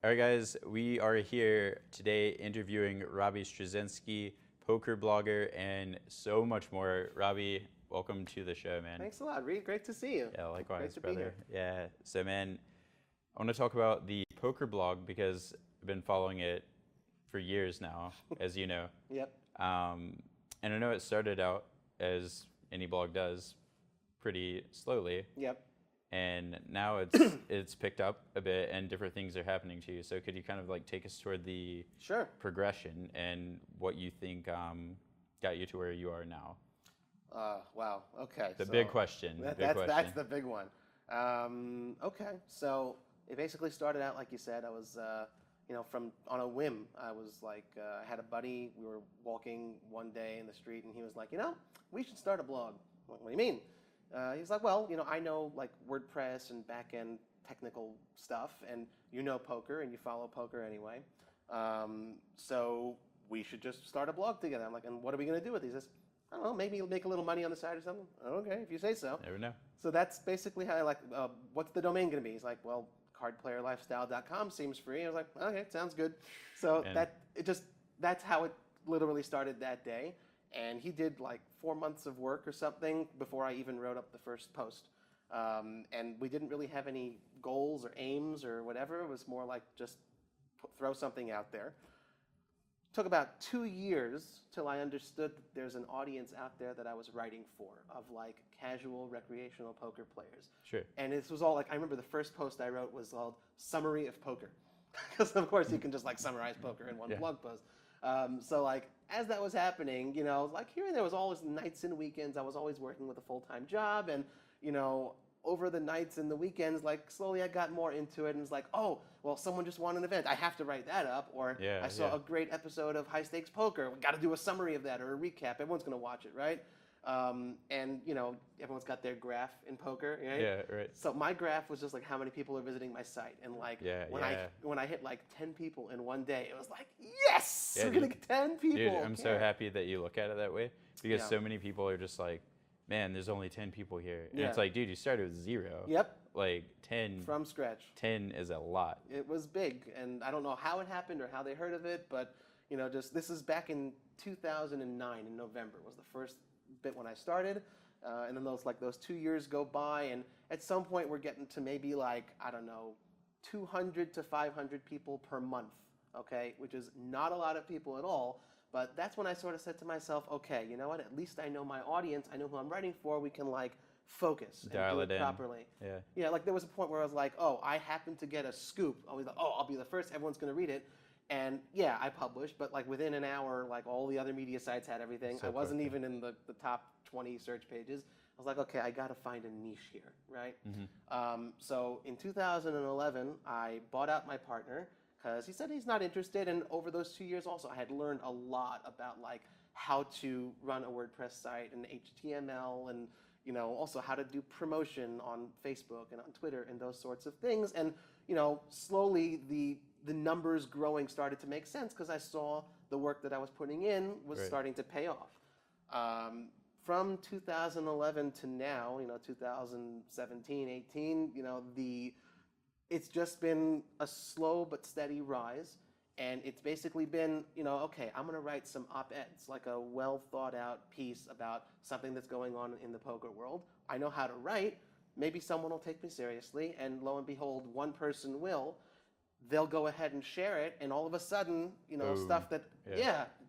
All right, guys, we are here today interviewing Robbie Strazynski, poker blogger, and so much more. Robbie, welcome to the show, man. Thanks a lot, Reed. Great to see you. Yeah, likewise, Great to brother. be here. Yeah, so man, I want to talk about the poker blog because I've been following it for years now, as you know. Yep. And I know it started out, as any blog does, pretty slowly. Yep. And now it's picked up a bit and different things are happening to you. So could you kind of like take us toward the Sure. progression and what you think got you to where you are now? Wow. Okay. The big question. That's the big one. Okay. So it basically started out like you said. I was, from on a whim. I was like, I had a buddy. We were walking one day in the street, and he was like, we should start a blog. I'm like, what do you mean? He's like, well, I know like WordPress and back-end technical stuff, and poker, and you follow poker anyway. So we should just start a blog together. I'm like, and what are we going to do with these? He says, I don't know, maybe make a little money on the side or something. Okay, if you say so. Never know. So that's basically how I like, what's the domain going to be? He's like, well, cardplayerlifestyle.com seems free. I was like, okay, sounds good. So that's how it literally started that day. And he did like 4 months of work or something before I even wrote up the first post. And we didn't really have any goals or aims or whatever. It was more like just throw something out there. Took about 2 years till I understood that there's an audience out there that I was writing for of like casual recreational poker players. Sure. And this was all like, I remember the first post I wrote was called Summary of Poker. Because of course you can just like summarize poker in one blog post. So like as that was happening, like here and there was always nights and weekends. I was always working with a full-time job, and over the nights and the weekends, like slowly I got more into it and was like, oh, well, someone just won an event. I have to write that up. Or I saw a great episode of High Stakes Poker. We got to do a summary of that or a recap. Everyone's going to watch it, right? And everyone's got their graph in poker, right? Yeah, right. So my graph was just like how many people are visiting my site, and like when I hit like 10 people in one day, it was like, yes, we're gonna get 10 people. Dude, I'm so happy that you look at it that way, because so many people are just like, man, there's only 10 people here, and it's like, dude, you started with 0. Yep. Like 10 from scratch. 10 is a lot. It was big, and I don't know how it happened or how they heard of it, but this is back in 2009 in November was the first bit when I started, and then those 2 years go by, and at some point we're getting to maybe like, I don't know, 200 to 500 people per month, okay, which is not a lot of people at all. But that's when I sort of said to myself, okay, you know what, at least I know my audience, I know who I'm writing for, we can like focus and dial do it it in properly. Yeah, like there was a point where I was like, oh, I happen to get a scoop. I was like, oh, I'll be the first, everyone's gonna read it. And yeah, I published, but like within an hour, like all the other media sites had everything. I wasn't even in the top 20 search pages. I was like, okay, I gotta find a niche here, right? So in 2011, I bought out my partner because he said he's not interested. And over those 2 years also, I had learned a lot about like how to run a WordPress site and HTML, and also how to do promotion on Facebook and on Twitter and those sorts of things. And slowly the numbers growing started to make sense because I saw the work that I was putting in was starting to pay off. From 2011 to now, 2017, 18, it's just been a slow but steady rise. And it's basically been, okay, I'm going to write some op-eds, like a well thought out piece about something that's going on in the poker world. I know how to write. Maybe someone will take me seriously. And lo and behold, one person will. They'll go ahead and share it, and all of a sudden, boom. Stuff that,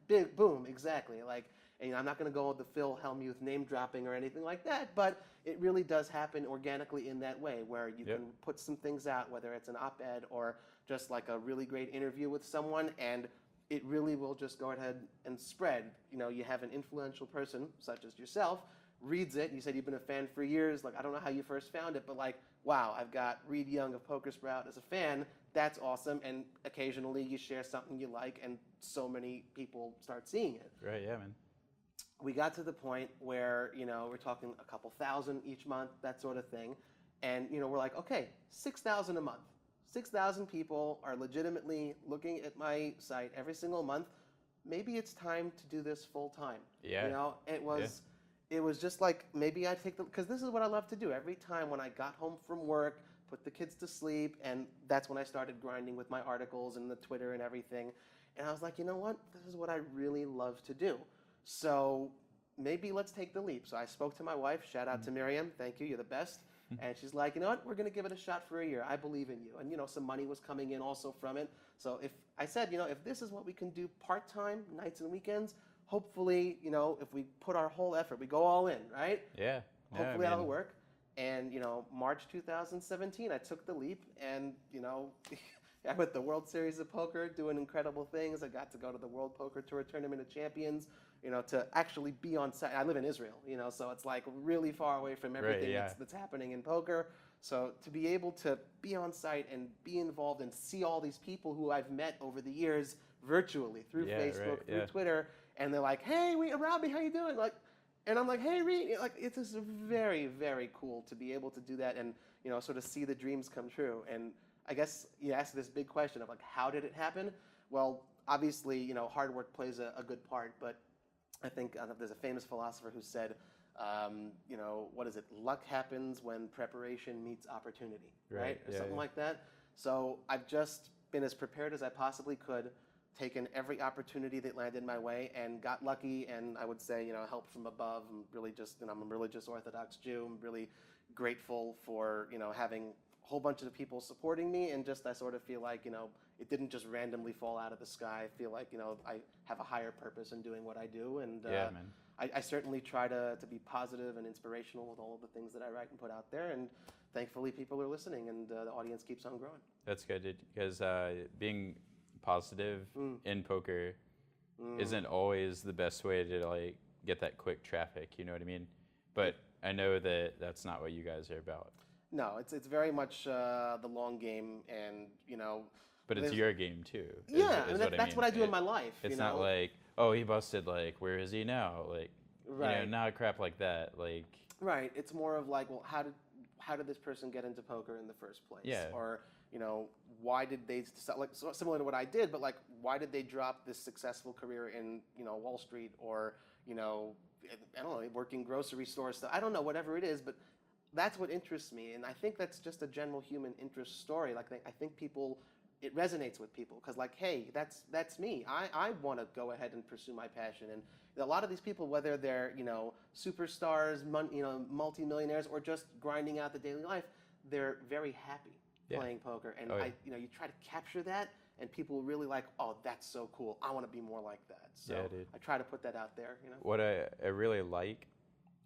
big boom, exactly. Like, and I'm not going to go with the Phil Hellmuth name dropping or anything like that, but it really does happen organically in that way, where you can put some things out, whether it's an op-ed or just like a really great interview with someone, and it really will just go ahead and spread. You have an influential person, such as yourself, reads it. You said you've been a fan for years. Like, I don't know how you first found it, but like, wow, I've got Reed Young of Poker Sprout as a fan. That's awesome. And occasionally you share something you like, and so many people start seeing it. Right, yeah, man. We got to the point where, we're talking a couple thousand each month, that sort of thing. And, we're like, okay, 6,000 a month. 6,000 people are legitimately looking at my site every single month. Maybe it's time to do this full time. Yeah. It was just like, maybe I take because this is what I love to do. Every time when I got home from work, put the kids to sleep, and that's when I started grinding with my articles and the Twitter and everything. And I was like, you know what? This is what I really love to do. So maybe let's take the leap. So I spoke to my wife. Shout out to Miriam. Thank you. You're the best. And she's like, you know what? We're going to give it a shot for a year. I believe in you. And, some money was coming in also from it. So if I said, if this is what we can do part-time, nights and weekends, hopefully, if we put our whole effort, we go all in, right? Yeah. Hopefully that'll work. And, March 2017, I took the leap and, I'm at the World Series of Poker doing incredible things. I got to go to the World Poker Tour Tournament of Champions, to actually be on site. I live in Israel, so it's like really far away from everything that's happening in poker. So to be able to be on site and be involved and see all these people who I've met over the years virtually through Facebook, through Twitter, and they're like, hey, Robbie, how you doing? And I'm like, hey, Reed, it's just very, very cool to be able to do that and, sort of see the dreams come true. And I guess you asked this big question of how did it happen? Well, obviously, hard work plays a good part, but I think there's a famous philosopher who said, what is it? Luck happens when preparation meets opportunity, right? Or something like that. So I've just been as prepared as I possibly could, taken every opportunity that landed my way, and got lucky. And I would say, help from above. I'm really just, I'm a religious Orthodox Jew. I'm really grateful for, having a whole bunch of people supporting me, and just I sort of feel like, it didn't just randomly fall out of the sky. I feel like, I have a higher purpose in doing what I do, and I certainly try to be positive and inspirational with all of the things that I write and put out there, and thankfully people are listening, and the audience keeps on growing. That's good, because being positive in poker isn't always the best way to get that quick traffic, you know what I mean? But I know that that's not what you guys are about. No, it's very much the long game, and But it's your game too. That's what I do in my life. It's not like, oh, he busted. Where is he now? Not crap like that. Right. It's more of well, how did this person get into poker in the first place? Yeah. Or why did they similar to what I did, but why did they drop this successful career in Wall Street, or I don't know, working grocery stores stuff. I don't know, whatever it is, but that's what interests me, and I think that's just a general human interest story. I think it resonates with people, because hey, that's me. I want to go ahead and pursue my passion, and a lot of these people, whether they're superstars, multimillionaires, or just grinding out the daily life, they're very happy playing poker, and you try to capture that, and people really oh, that's so cool. I want to be more like that. So I try to put that out there. What I really like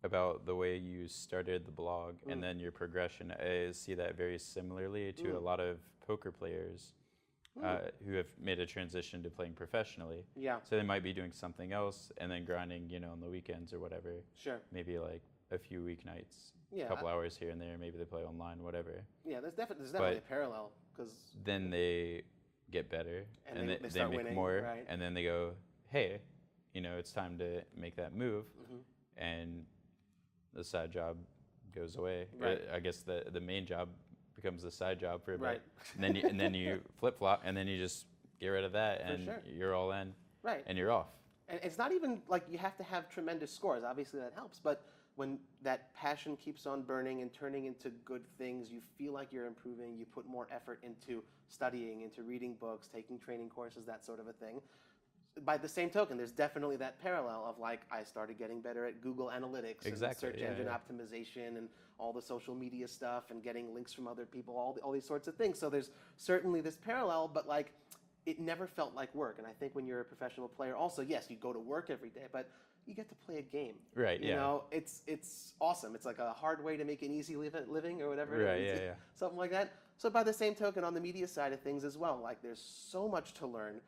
about the way you started the blog and then your progression, I see that very similarly to a lot of poker players who have made a transition to playing professionally. Yeah. So they might be doing something else and then grinding, on the weekends or whatever. Sure. Maybe a few weeknights, a couple hours here and there. Maybe they play online, whatever. Yeah, there's definitely a parallel, because then they get better and they start make winning, more, right. And then they go, hey, it's time to make that move, and the side job goes away. Right. I guess the main job becomes the side job for a Right. bit. And then you flip flop, and then you just get rid of that, and sure. you're all in, Right. and you're off. And it's not even you have to have tremendous scores. Obviously that helps, but when that passion keeps on burning and turning into good things, you feel like you're improving, you put more effort into studying, into reading books, taking training courses, that sort of a thing. By the same token, there's definitely that parallel of I started getting better at Google Analytics and search engine optimization and all the social media stuff and getting links from other people, all these sorts of things. So there's certainly this parallel, but it never felt like work. And I think when you're a professional player, also, yes, you go to work every day, but you get to play a game. Right, You know, it's awesome. It's a hard way to make an easy living or whatever right, it is. Something like that. So by the same token, on the media side of things as well, there's so much to learn,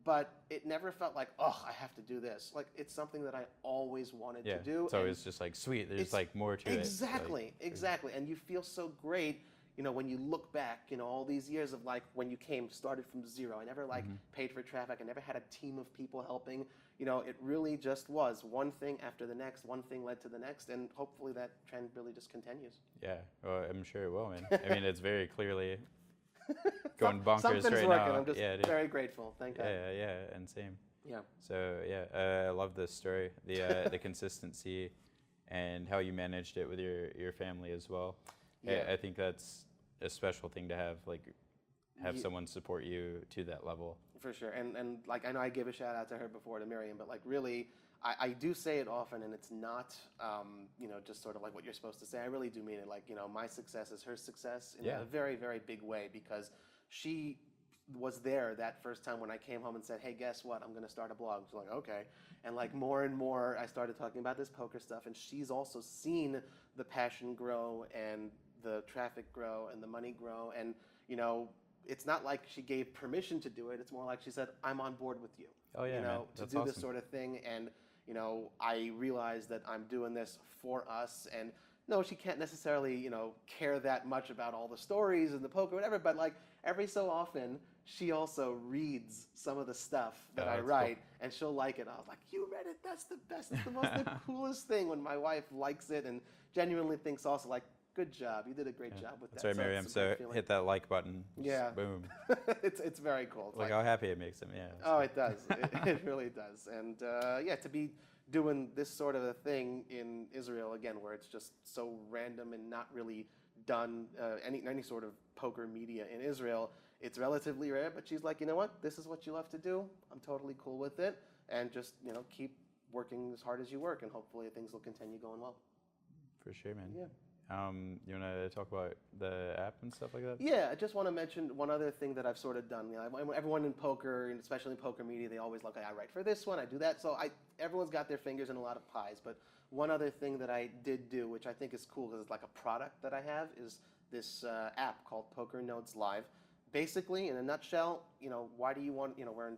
but it never felt oh, I have to do this. It's something that I always wanted to do. It's always just sweet. There's more to it. Exactly. And you feel so great, when you look back, all these years of when you started from zero. I never paid for traffic. I never had a team of people helping. It really just was one thing after the next, one thing led to the next, and hopefully that trend really just continues. Yeah, well, I'm sure it will, man. I mean, it's very clearly going bonkers Something's right working. now. I'm just very grateful. Thank God. Yeah, and same. Yeah. So I love this story, the consistency, and how you managed it with your family as well. Yeah. I think that's a special thing to have someone support you to that level. For sure. And like, I know I gave a shout out to her before, to Miriam, but like really, I do say it often, and it's not, just sort of like what you're supposed to say. I really do mean it. Like, my success is her success in a very, very big way, because she was there that first time when I came home and said, hey, guess what? I'm going to start a blog. She's like, okay. And like more and more, I started talking about this poker stuff, and she's also seen the passion grow and the traffic grow and the money grow. And, it's not like she gave permission to do it. It's more like she said, I'm on board with you. Oh, yeah, man. To That's do awesome. this sort of thing. And, I realize that I'm doing this for us. And no, she can't necessarily, care that much about all the stories and the poker, whatever. But like every so often, she also reads some of the stuff that I write, and she'll like it. I was like, you read it? That's the best. It's the coolest thing when my wife likes it and genuinely thinks also like, good job. You did a great job with that. That's right, Miriam. So hit that like button. Just boom. It's very cool. It's like how happy it makes them. Yeah. Oh, it does. It really does. And to be doing this sort of a thing in Israel again, where it's just so random and not really done any sort of poker media in Israel. It's relatively rare, but she's like, you know what? This is what you love to do. I'm totally cool with it, and just keep working as hard as you work, and hopefully things will continue going well. For sure, man. Yeah. You want to talk about the app and stuff like that? Yeah, I just want to mention one other thing that I've sort of done. Everyone in poker, and especially in poker media, they always look, I write for this one, I do that. So everyone's got their fingers in a lot of pies. But one other thing that I did do, which I think is cool because it's like a product that I have, is this app called Poker Notes Live. Basically, in a nutshell, why do you want, we're in,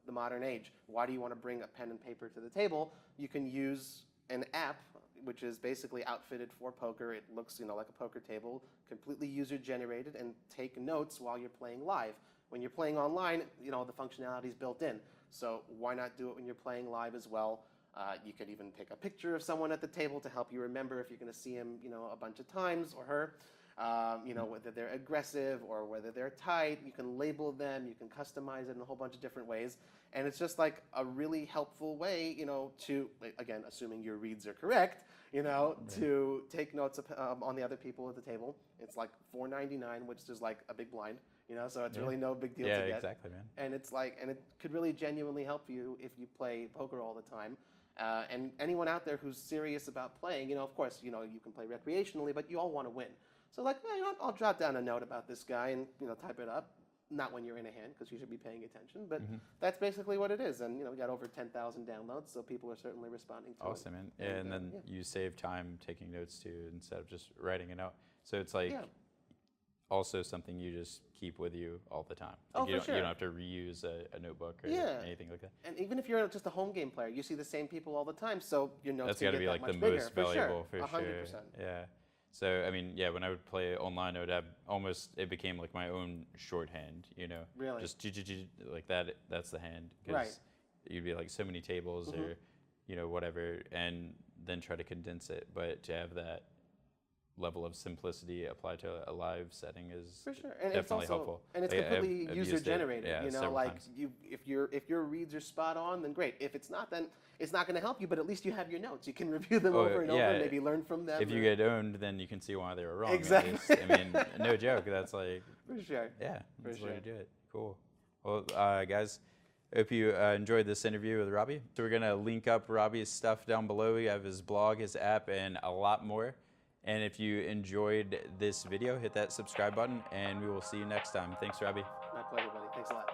the modern age. Why do you want to bring a pen and paper to the table? You can use an app which is basically outfitted for poker. It looks, like a poker table, completely user-generated, and take notes while you're playing live. When you're playing online, the functionality is built in. So why not do it when you're playing live as well? You could even take a picture of someone at the table to help you remember if you're going to see him, a bunch of times, or her. Whether they're aggressive or whether they're tight. You can label them, you can customize it in a whole bunch of different ways. And it's just like a really helpful way, to, again, assuming your reads are correct, to take notes on the other people at the table. It's like $4.99, which is like a big blind, so it's really no big deal to get. Yeah, exactly, man. And it's like, and it could really genuinely help you if you play poker all the time. And anyone out there who's serious about playing, of course, you can play recreationally, but you all want to win. So like, I'll jot down a note about this guy and, type it up. Not when you're in a hand, because you should be paying attention. But that's basically what it is. And, we got over 10,000 downloads, so people are certainly responding to it. Awesome, man. And then you save time taking notes, too, instead of just writing it out. So it's like also something you just keep with you all the time. Like for sure. You don't have to reuse a notebook or anything like that. And even if you're just a home game player, you see the same people all the time, so your notes that's got to be like the most valuable, for sure. 100%. Yeah. So, I mean, when I would play online, I would have it became like my own shorthand, Really? Just like that, that's the hand. Because you'd be like so many tables or, whatever, and then try to condense it. But to have that level of simplicity applied to a live setting is for sure. And definitely it's also, helpful. And it's completely user-generated, like times. if your reads are spot on, then great. If it's not, then it's not going to help you, but at least you have your notes. You can review them over and over and maybe learn from them. If you get owned, then you can see why they were wrong. Exactly. I mean, no joke. That's like... For sure. Yeah, that's the way to do it. Cool. Well, guys, hope you enjoyed this interview with Robbie. So we're going to link up Robbie's stuff down below. We have his blog, his app, and a lot more. And if you enjoyed this video, hit that subscribe button, and we will see you next time. Thanks, Robbie. My pleasure, buddy. Thanks a lot.